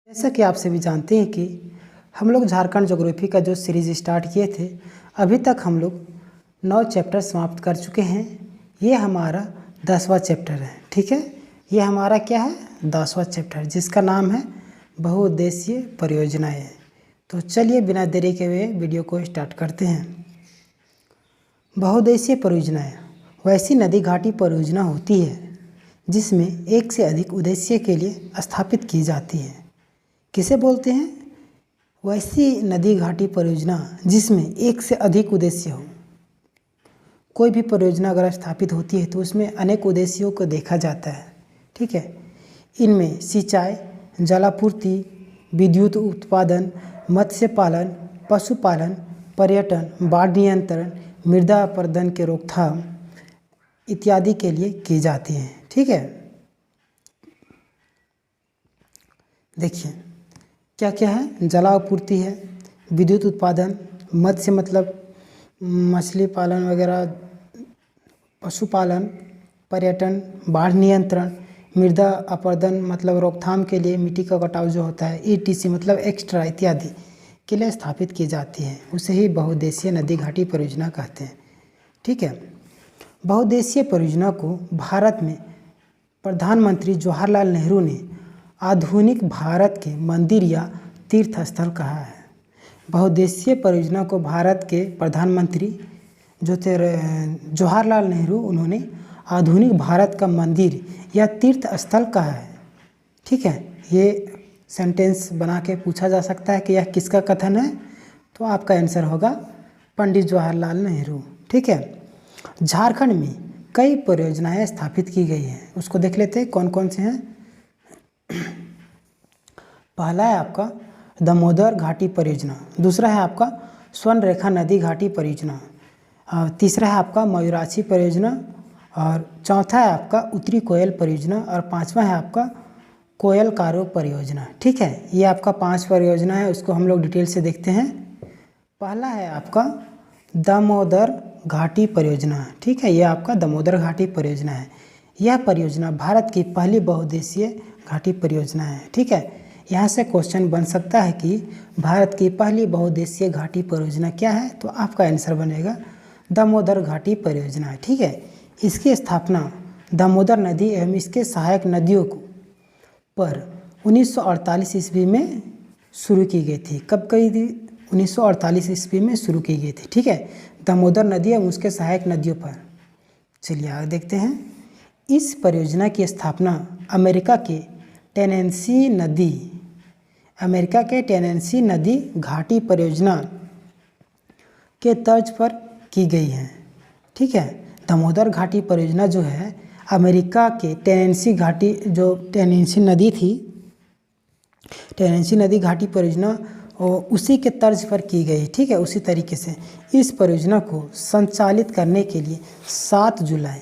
जैसा कि आप सभी जानते हैं कि हम लोग झारखंड ज्योग्राफी का जो सीरीज़ स्टार्ट किए थे, अभी तक हम लोग 9 चैप्टर समाप्त कर चुके हैं। ये हमारा 10वां चैप्टर है। ठीक है, ये हमारा क्या है, 10वां चैप्टर, जिसका नाम है बहुउद्देशीय परियोजनाएं। तो चलिए बिना देरी के हुए वीडियो को स्टार्ट करते हैं। बहुउद्देशीय परियोजनाएं वैसी नदी घाटी परियोजना होती है जिसमें एक से अधिक उद्देश्य के लिए स्थापित की जाती है। किसे बोलते हैं? वैसी नदी घाटी परियोजना जिसमें एक से अधिक उद्देश्य हो। कोई भी परियोजना अगर स्थापित होती है तो उसमें अनेक उद्देश्यों को देखा जाता है। ठीक है, इनमें सिंचाई, जलापूर्ति, विद्युत उत्पादन, मत्स्य पालन, पशुपालन, पर्यटन, बाढ़ नियंत्रण, मृदा अपरदन के रोकथाम इत्यादि के लिए की जाती हैं। ठीक है, देखिए क्या क्या है। जलापूर्ति है, विद्युत उत्पादन, मत्स्य मतलब मछली पालन वगैरह, पशुपालन, पर्यटन, बाढ़ नियंत्रण, मृदा अपरदन मतलब रोकथाम के लिए मिट्टी का कटाव जो होता है, ETC मतलब एक्स्ट्रा इत्यादि के लिए स्थापित की जाती है। उसे ही बहुउद्देशीय नदी घाटी परियोजना कहते हैं। ठीक है, बहुउद्देशीय परियोजना को भारत में प्रधानमंत्री जवाहरलाल नेहरू ने आधुनिक भारत के मंदिर या तीर्थ स्थल कहा है। बहुउद्देशीय परियोजना को भारत के प्रधानमंत्री जो थे जवाहरलाल नेहरू, उन्होंने आधुनिक भारत का मंदिर या तीर्थ स्थल कहा है। ठीक है, ये सेंटेंस बना के पूछा जा सकता है कि यह किसका कथन है, तो आपका आंसर होगा पंडित जवाहरलाल नेहरू। ठीक है, झारखंड में कई परियोजनाएं स्थापित की गई हैं, उसको देख लेते हैं कौन कौन से हैं। पहला है आपका दामोदर घाटी परियोजना, दूसरा है आपका स्वर्ण रेखा नदी घाटी परियोजना, तीसरा है आपका मयूराक्षी परियोजना, और चौथा है आपका उत्तरी कोयल परियोजना, और पांचवा है आपका कोयल कारो परियोजना। ठीक है, ये आपका 5 परियोजना है, उसको हम लोग डिटेल से देखते हैं। पहला है आपका दामोदर घाटी परियोजना। ठीक है, यह आपका दामोदर घाटी परियोजना है। यह परियोजना भारत की पहली बहुउद्देशीय घाटी परियोजना है। ठीक है, यहाँ से क्वेश्चन बन सकता है कि भारत की पहली बहुउद्देशीय घाटी परियोजना क्या है, तो आपका आंसर बनेगा दामोदर घाटी परियोजना। ठीक है, इसकी स्थापना दामोदर नदी एवं इसके सहायक नदियों को पर 1948 ईस्वी में शुरू की गई थी। कब की थी? 1948 ईस्वी में शुरू की गई थी। ठीक है, दामोदर नदी एवं उसके सहायक नदियों पर। चलिए आगे देखते हैं। इस परियोजना की स्थापना अमेरिका के टेनेंसी नदी घाटी परियोजना के तर्ज पर की गई है। ठीक है, दामोदर घाटी परियोजना जो है अमेरिका के टेनेंसी घाटी, जो टेनेंसी नदी थी, टेनेंसी नदी घाटी परियोजना उसी के तर्ज पर की गई। ठीक है, उसी तरीके से इस परियोजना को संचालित करने के लिए 7 जुलाई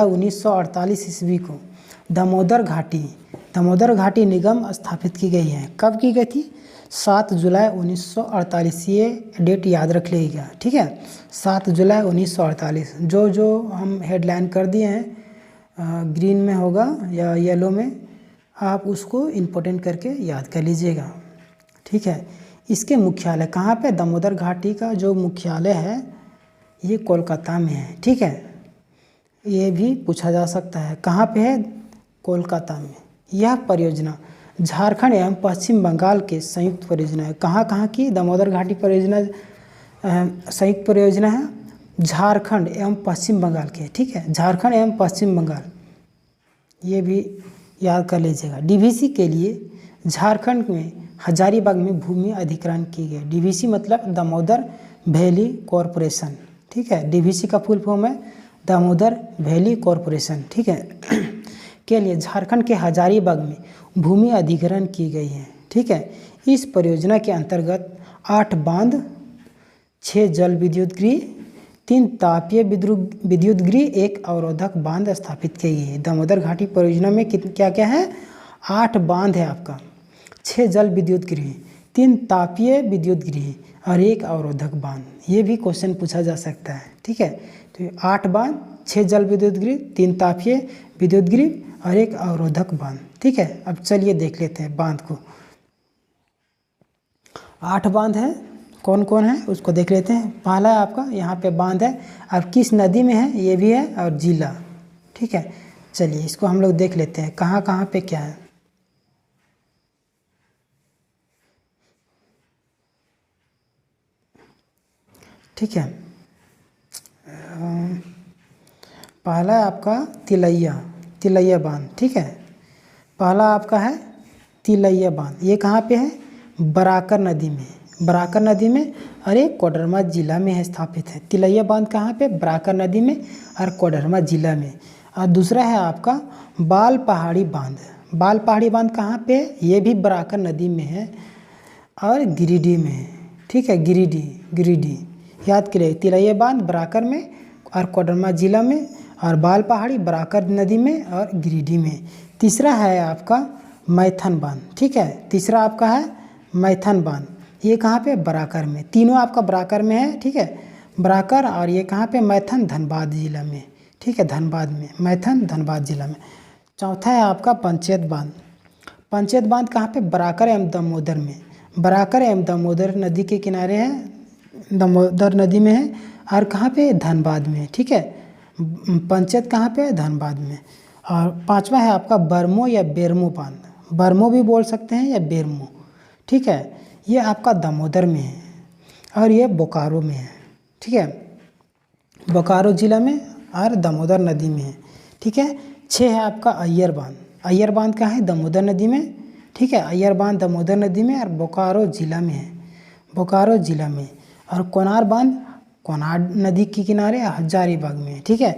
1948 ईस्वी को दामोदर घाटी निगम स्थापित की गई है। कब की गई थी? 7 जुलाई 1948। ये डेट याद रख लीजिएगा। ठीक है, 7 जुलाई 1948। जो हम हेडलाइन कर दिए हैं ग्रीन में होगा या येलो में, आप उसको इम्पोर्टेंट करके याद कर लीजिएगा। ठीक है, इसके मुख्यालय कहाँ पे? दामोदर घाटी का जो मुख्यालय है ये कोलकाता में है। ठीक है, ये भी पूछा जा सकता है कहाँ पे है? कोलकाता में। यह परियोजना झारखंड एवं पश्चिम बंगाल के संयुक्त परियोजना है। कहाँ की दामोदर घाटी परियोजना संयुक्त परियोजना है? झारखंड एवं पश्चिम बंगाल के। ठीक है, झारखंड एवं पश्चिम बंगाल, ये भी याद कर लीजिएगा। DVC के लिए झारखंड में हजारीबाग में भूमि अधिग्रहण की गई। DVC मतलब दामोदर वैली कॉरपोरेशन। ठीक है, DVC का फुल फॉर्म है दामोदर वैली कॉरपोरेशन। ठीक है, के लिए झारखंड के हजारीबाग में भूमि अधिग्रहण की गई है। ठीक है, इस परियोजना के अंतर्गत 8 बांध, 6 जल विद्युत गृह, 3 तापीय विद्युत गृह, 1 अवरोधक बांध स्थापित की गई है। दामोदर घाटी परियोजना में क्या क्या है? 8 बांध है आपका, 6 जल विद्युत गृह, 3 तापीय विद्युत गृह और 1 अवरोधक बांध। ये भी क्वेश्चन पूछा जा सकता है। ठीक है, तो 8 बांध, 6 जल विद्युत गृह, 3 तापीय विद्युत गृह और एक अवरोधक बांध। ठीक है, अब चलिए देख लेते हैं बांध को। 8 बांध है, कौन कौन है उसको देख लेते हैं। पहला है आपका यहाँ पे बांध है, अब किस नदी में है ये भी है, और जिला। ठीक है, चलिए इसको हम लोग देख लेते हैं कहाँ कहाँ पे क्या है। ठीक है, पहला है आपका तिलैया बांध। ठीक है, पहला आपका है तिलैया बांध। ये कहाँ पे है? बराकर नदी में, बराकर नदी में और ये कोडरमा जिला में है स्थापित है। तिलैया बांध कहाँ पे? बराकर नदी में और कोडरमा जिला में। और दूसरा है आपका बाल पहाड़ी बांध। बाल पहाड़ी बांध कहाँ पे है? ये भी बराकर नदी में है और गिरिडीह में है। ठीक है, गिरिडीह याद करिए। तिलैया बांध बराकर में और कोडरमा जिला में, और बाल पहाड़ी बराकर नदी में और गिरिडीह में। तीसरा है आपका मैथन बांध। ठीक है, तीसरा आपका है मैथन बांध। ये कहाँ पे? बराकर में। तीनों आपका बराकर में है। ठीक है, बराकर, और ये कहाँ पे? मैथन धनबाद जिला में। ठीक है, धनबाद में, मैथन धनबाद जिला में। चौथा है आपका पंचायत बांध। पंचायत बांध कहाँ पे? बराकर एवं दामोदर में। बराकर एवं दामोदर नदी के किनारे है, दामोदर नदी में है, और कहाँ पे? धनबाद में। ठीक है, पंचायत कहाँ पे है? धनबाद में। और पांचवा है आपका बरमो या बेरमो बांध। बरमो भी बोल सकते हैं या बेरमो। ठीक है, ये आपका दामोदर में है और ये बोकारो में है। ठीक है, बोकारो जिला में और दामोदर नदी में है। ठीक है, 6 है आपका अय्यर बांध। अय्यर बांध कहाँ है? दामोदर नदी में। ठीक है, अय्यर बांध दामोदर नदी में और बोकारो जिला में है, बोकारो जिला में। और कोनार बांध कोनार नदी के किनारे हजारीबाग में। ठीक है,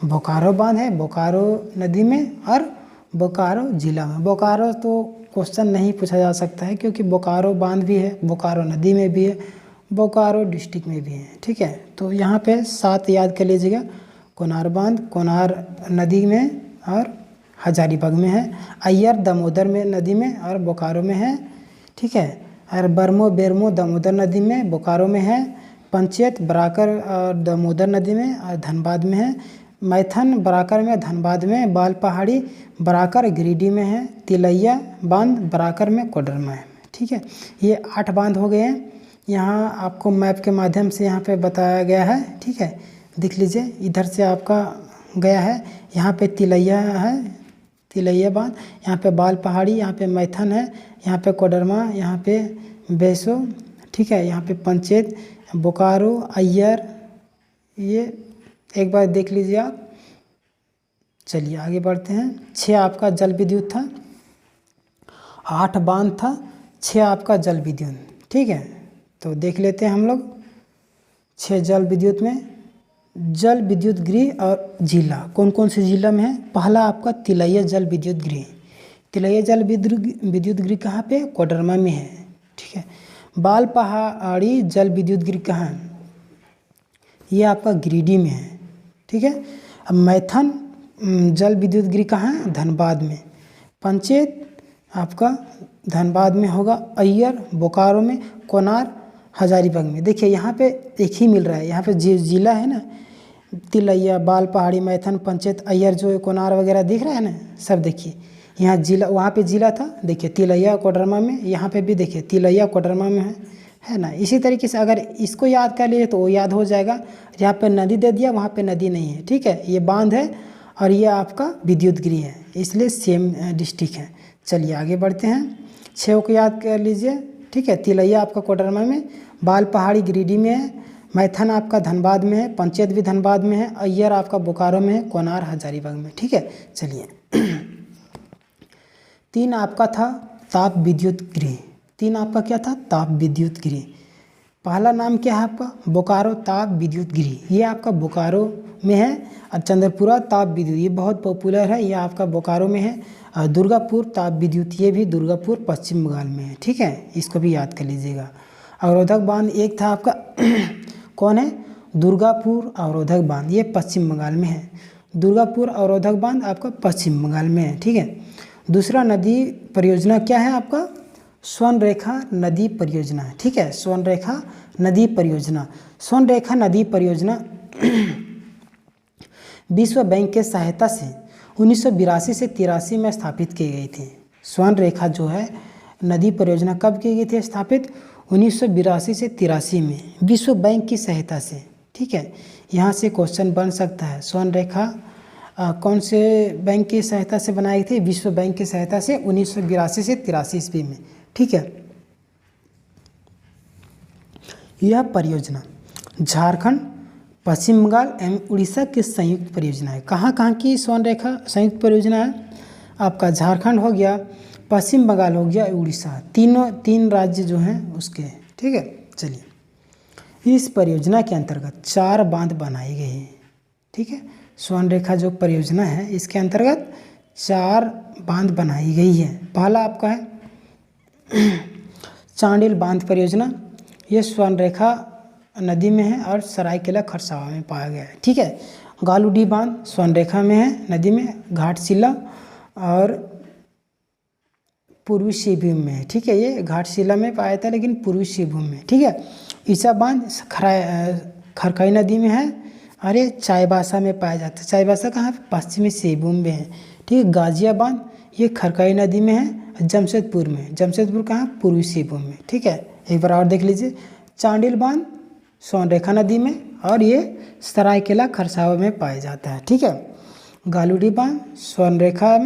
बोकारो बांध है बोकारो नदी में और बोकारो जिला में। बोकारो तो क्वेश्चन नहीं पूछा जा सकता है क्योंकि बोकारो बांध भी है, बोकारो नदी में भी है, बोकारो डिस्ट्रिक्ट में भी है। ठीक है, तो यहाँ पे 7 याद कर लीजिएगा। कोनार बांध कोनार नदी में और हजारीबाग में है। अय्यर दामोदर में नदी में और बोकारो में है। ठीक है, और बरमो बेरमो दामोदर नदी में, बोकारो में है। पंचायत बराकर और दामोदर नदी में और धनबाद में है। मैथन बराकर में, धनबाद में। बाल पहाड़ी बराकर गिरिडीह में है। तिलैया बांध बराकर में, कोडरमा है। ठीक है, ये 8 बांध हो गए हैं। यहाँ आपको मैप के माध्यम से यहाँ पे बताया गया है। ठीक है, देख लीजिए, इधर से आपका गया है। यहाँ पे तिलैया है, तिलैया बांध, यहाँ पे बाल पहाड़ी, यहाँ पे मैथन है, यहाँ पे कोडरमा, यहाँ पे बेसो। ठीक है, यहाँ पे पंचायत बोकारो अय्यर, ये एक बार देख लीजिए आप। चलिए आगे बढ़ते हैं। 6 आपका जल विद्युत था, 8 बांध था, 6 आपका जल विद्युत। ठीक है, तो देख लेते हैं हम लोग। 6 जल विद्युत में जल विद्युत गृह और जिला कौन कौन से जिला में है? पहला आपका तिलैया जल विद्युत गृह। तिलैया जल विद्युत गृह कहाँ पे? कोडरमा में है। ठीक है, बाल पहाड़ी जल विद्युत गृह कहाँ है? ये आपका गिरिडीह में है। ठीक है, अब मैथन जल विद्युत गृह कहाँ है? धनबाद में। पंचायत आपका धनबाद में होगा। अय्यर बोकारो में, कोनार हजारीबाग में। देखिए यहाँ पे एक ही मिल रहा है, यहाँ पे जिला है ना, तिलैया बाल पहाड़ी मैथन पंचायत अय्यर जो कोनार वगैरह दिख रहा है ना, सब देखिए यहाँ जिला, वहाँ पे जिला था, देखिए तिलैया कोडरमा में, यहाँ पे भी देखिए तिलैया कोडरमा में है ना। इसी तरीके से अगर इसको याद कर लिए तो वो याद हो जाएगा। यहाँ पे नदी दे दिया, वहाँ पे नदी नहीं है। ठीक है, ये बांध है और ये आपका विद्युत गृह है, इसलिए सेम डिस्ट्रिक्ट है। चलिए आगे बढ़ते हैं। 6 को याद कर लीजिए। ठीक है, तिलैया आपका कोडरमा में, बाल पहाड़ी गिरिडीह में है, मैथन आपका धनबाद में है, पंचायत भी धनबाद में है, अय्यर आपका बोकारो में है, कोनार हजारीबाग में। ठीक है, चलिए 3 आपका था ताप विद्युत गृह। 3 आपका क्या था? ताप विद्युत गृह। पहला नाम क्या है आपका? बोकारो ताप विद्युत गृह। ये आपका बोकारो में है। और चंद्रपुरा ताप विद्युत, ये बहुत पॉपुलर है, ये आपका बोकारो में है। और दुर्गापुर ताप विद्युत, ये भी दुर्गापुर पश्चिम बंगाल में है। ठीक है, इसको भी याद कर लीजिएगा। अवरोधक बांध एक था आपका कौन है? दुर्गापुर अवरोधक बांध, ये पश्चिम बंगाल में है। दुर्गापुर अवरोधक बांध आपका पश्चिम बंगाल में है। ठीक है, दूसरा नदी परियोजना क्या है आपका? स्वर्णरेखा नदी परियोजना है। ठीक है, स्वर्णरेखा नदी परियोजना। स्वर्णरेखा नदी परियोजना विश्व बैंक के सहायता से 1982 से 83 में स्थापित की गई थी। स्वर्ण रेखा जो है नदी परियोजना कब की गई थी स्थापित? 1982 से 83 में विश्व बैंक की सहायता से। ठीक है, यहाँ से क्वेश्चन बन सकता है स्वर्ण रेखा कौन से बैंक की सहायता से बनाई थी? विश्व बैंक की सहायता से 1982 से 83 ईस्वी में। ठीक है, यह परियोजना झारखंड, पश्चिम बंगाल एवं उड़ीसा की संयुक्त परियोजना है। कहाँ कहाँ की स्वर्ण रेखा संयुक्त परियोजना है? आपका झारखंड हो गया, पश्चिम बंगाल हो गया, उड़ीसा, तीन राज्य जो हैं उसके। ठीक है, चलिए इस परियोजना के अंतर्गत 4 बांध बनाई गई हैं। ठीक है, स्वर्ण रेखा जो परियोजना है इसके अंतर्गत 4 बांध बनाई गई है। पहला आपका है चांडिल बांध परियोजना, ये स्वर्ण रेखा नदी में है और सरायकेला खरसावा में पाया गया है। ठीक है, गालूडी बांध स्वर्ण रेखा में है नदी में, घाटशिला और पूर्वी सिंहभूम में है। ठीक है, ये घाटशिला में पाया था लेकिन पूर्वी सिंहभूम में। ठीक है, ईसा बांध खरकई नदी में है और ये चाईबासा में पाया जाता है। चाईबासा कहाँ है? पश्चिमी सिंहभूम में है। ठीक है, गाजिया बांध ये खरकई नदी में है, जमशेदपुर में। जमशेदपुर कहाँ? पूर्वी सिंहभूम में। ठीक है, एक बार और देख लीजिए, चांडिल बांध स्वर्ण रेखा नदी में और ये सरायकेला खरसावा में पाया जाता है। ठीक है, गालूडी बांध स्वर्ण रेखा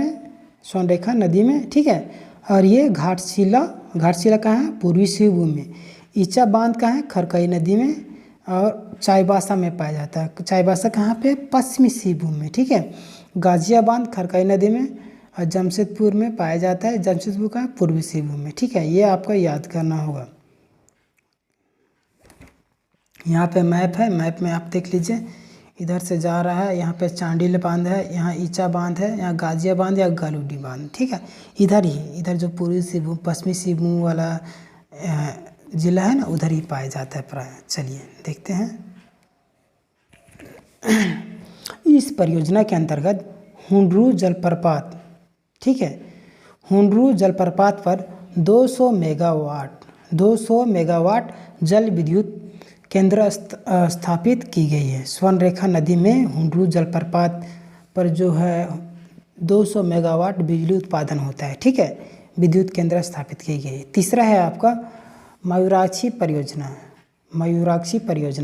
नदी में। ठीक है, और ये घाटशिला कहाँ है? पूर्वी सिंहभूम में। ईचा बांध कहाँ है? खरकई नदी में और चाईबासा में पाया जाता है। चाईबासा कहाँ पे? पश्चिमी सिंहभूम में। ठीक है, गाजिया बांध खरकई नदी में और जमशेदपुर में पाया जाता है। जमशेदपुर कहाँ? पूर्वी सिंहभूम में। ठीक है, ये आपका याद करना होगा। यहाँ पे मैप है, मैप में आप देख लीजिए, इधर से जा रहा है, यहाँ पे चांडिल बांध है, यहाँ ईचा बांध है, यहाँ गाजिया बांध या गालूडी बांध। ठीक है, इधर जो पूर्वी सिंहभूम पश्चिमी सिंहभूम वाला जिला है ना, उधर ही पाया जाता है प्राय। चलिए देखते हैं। इस परियोजना के अंतर्गत हुंडरू जलप्रपात, ठीक है, हुंडरू जलप्रपात पर 200 मेगावाट जल विद्युत केंद्र स्थापित की गई है। स्वर्ण रेखा नदी में हुंडरू जलप्रपात पर जो है 200 मेगावाट बिजली उत्पादन होता है। ठीक है, विद्युत केंद्र स्थापित की गई है। तीसरा है आपका मयूराक्षी परियोजना।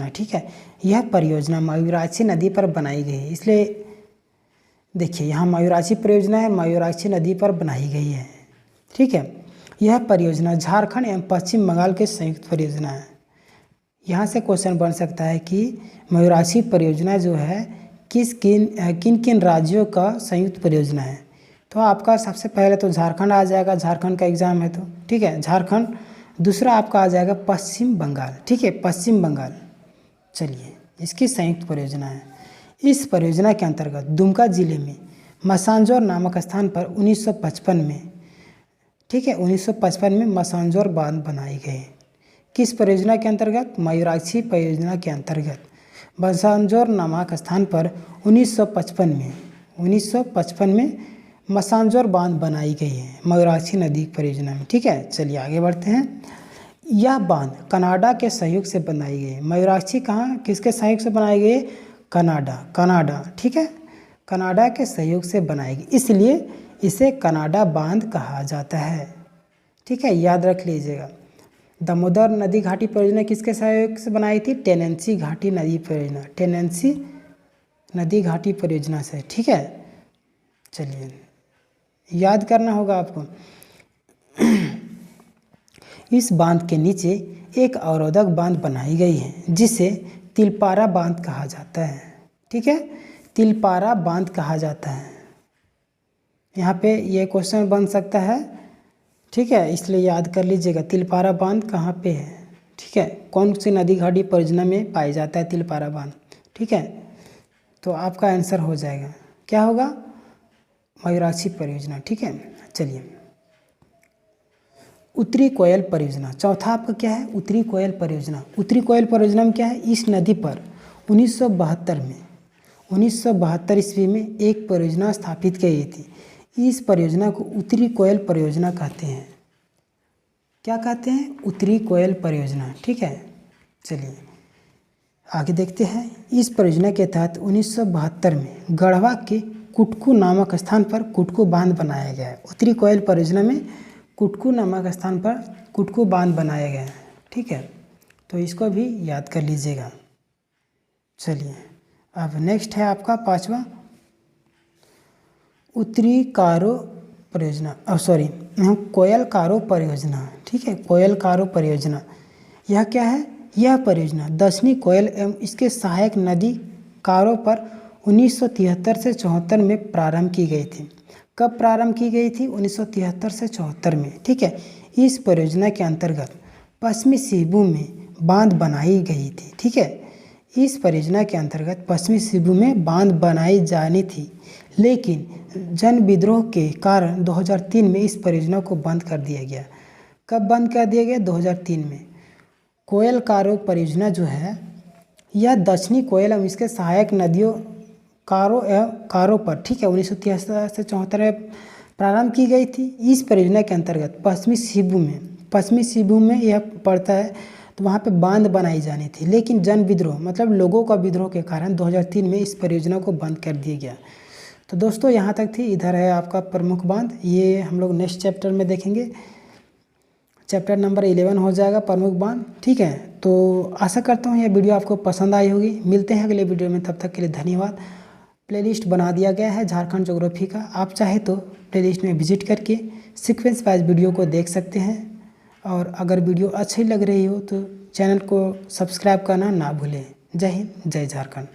ठीक है, यह परियोजना मयूराक्षी नदी पर बनाई गई है, इसलिए देखिए यहाँ मयूराक्षी परियोजना है, मयूराक्षी नदी पर बनाई गई है। ठीक है, यह परियोजना झारखंड एवं पश्चिम बंगाल के संयुक्त परियोजना है। यहाँ से क्वेश्चन बन सकता है कि मयूराक्षी परियोजना जो है किन किन राज्यों का संयुक्त परियोजना है। तो आपका सबसे पहले तो झारखंड आ जाएगा, झारखंड का एग्जाम है तो। ठीक है, झारखंड। दूसरा आपका आ जाएगा पश्चिम बंगाल। ठीक है, पश्चिम बंगाल। चलिए, इसकी संयुक्त परियोजना है। इस परियोजना के अंतर्गत दुमका जिले में मसांजोर नामक स्थान पर 1955 में, ठीक है, 1955 में मसांजोर बांध बनाई गई। किस परियोजना के अंतर्गत? मयूराक्षी परियोजना के अंतर्गत मसांजोर नामक स्थान पर 1955 में मसांजोर बांध बनाई गई है मयूराक्षी नदी परियोजना में। ठीक है, चलिए आगे बढ़ते हैं। यह बांध कनाडा के सहयोग से बनाई गई है। मयूराक्षी कहाँ किसके सहयोग से बनाई गई है? कनाडा। ठीक है, कनाडा के सहयोग से बनाई गई, इसलिए इसे कनाडा बांध कहा जाता है। ठीक है, याद रख लीजिएगा। दामोदर नदी घाटी परियोजना किसके सहयोग से बनाई थी? टेनेंसी घाटी नदी घाटी परियोजना से। ठीक है, चलिए याद करना होगा आपको। इस बांध के नीचे एक अवरोधक बांध बनाई गई है जिसे तिलपारा बांध कहा जाता है। ठीक है, तिलपारा बांध कहा जाता है। यहाँ पे ये क्वेश्चन बन सकता है। ठीक है, इसलिए याद कर लीजिएगा तिलपारा बांध कहाँ पे है। ठीक है, कौन सी नदी घाटी परियोजना में पाया जाता है तिलपारा बांध। ठीक है, तो आपका आंसर हो जाएगा, क्या होगा? मयूराक्षी परियोजना। ठीक है, चलिए उत्तरी कोयल परियोजना। चौथा आपका क्या है? उत्तरी कोयल परियोजना। उत्तरी कोयल परियोजना में क्या है? इस नदी पर 1972 ईस्वी में एक परियोजना स्थापित की गई थी। इस परियोजना को उत्तरी कोयल परियोजना कहते हैं। क्या कहते हैं? उत्तरी कोयल परियोजना। ठीक है, चलिए आगे देखते हैं। इस परियोजना के तहत 1972 में गढ़वा के कुटकू नामक स्थान पर कुटकू बांध बनाया गया है। उत्तरी कोयल परियोजना में कुटकू नामक स्थान पर कुटकू बांध बनाया गया है। ठीक है, तो इसको भी याद कर लीजिएगा। चलिए अब नेक्स्ट है आपका 5वां उत्तरी कारो परियोजना, कोयल कारो परियोजना। ठीक है, कोयल कारो परियोजना यह क्या है? यह परियोजना दक्षिणी कोयल एवं इसके सहायक नदी कारो पर 1973 से 74 में प्रारंभ की गई थी। कब प्रारंभ की गई थी? 1973 से 74 में। ठीक है, इस परियोजना के अंतर्गत पश्चिमी सिबू में बांध बनाई गई थी। ठीक है, इस परियोजना के अंतर्गत पश्चिमी सिबू में बांध बनाई जानी थी, लेकिन जन विद्रोह के कारण 2003 में इस परियोजना को बंद कर दिया गया। कब बंद कर दिया गया? 2003 में। कोयल कारो परियोजना जो है यह दक्षिणी कोयल एवं इसके सहायक नदियों कारो पर, ठीक है, 1973 से 74 में प्रारंभ की गई थी। इस परियोजना के अंतर्गत पश्चिमी सिबू में यह पड़ता है, तो वहाँ पे बांध बनाई जानी थी, लेकिन जन विद्रोह मतलब लोगों का विद्रोह के कारण 2003 में इस परियोजना को बंद कर दिया गया। तो दोस्तों यहाँ तक थी। इधर है आपका प्रमुख बांध, ये हम लोग नेक्स्ट चैप्टर में देखेंगे। चैप्टर नंबर 11 हो जाएगा प्रमुख बांध। ठीक है, तो आशा करता हूँ यह वीडियो आपको पसंद आई होगी। मिलते हैं अगले वीडियो में, तब तक के लिए धन्यवाद। प्लेलिस्ट बना दिया गया है झारखंड ज्योग्राफी का, आप चाहे तो प्लेलिस्ट में विजिट करके सीक्वेंस वाइज वीडियो को देख सकते हैं। और अगर वीडियो अच्छी लग रही हो तो चैनल को सब्सक्राइब करना ना भूलें। जय हिंद, जय झारखंड।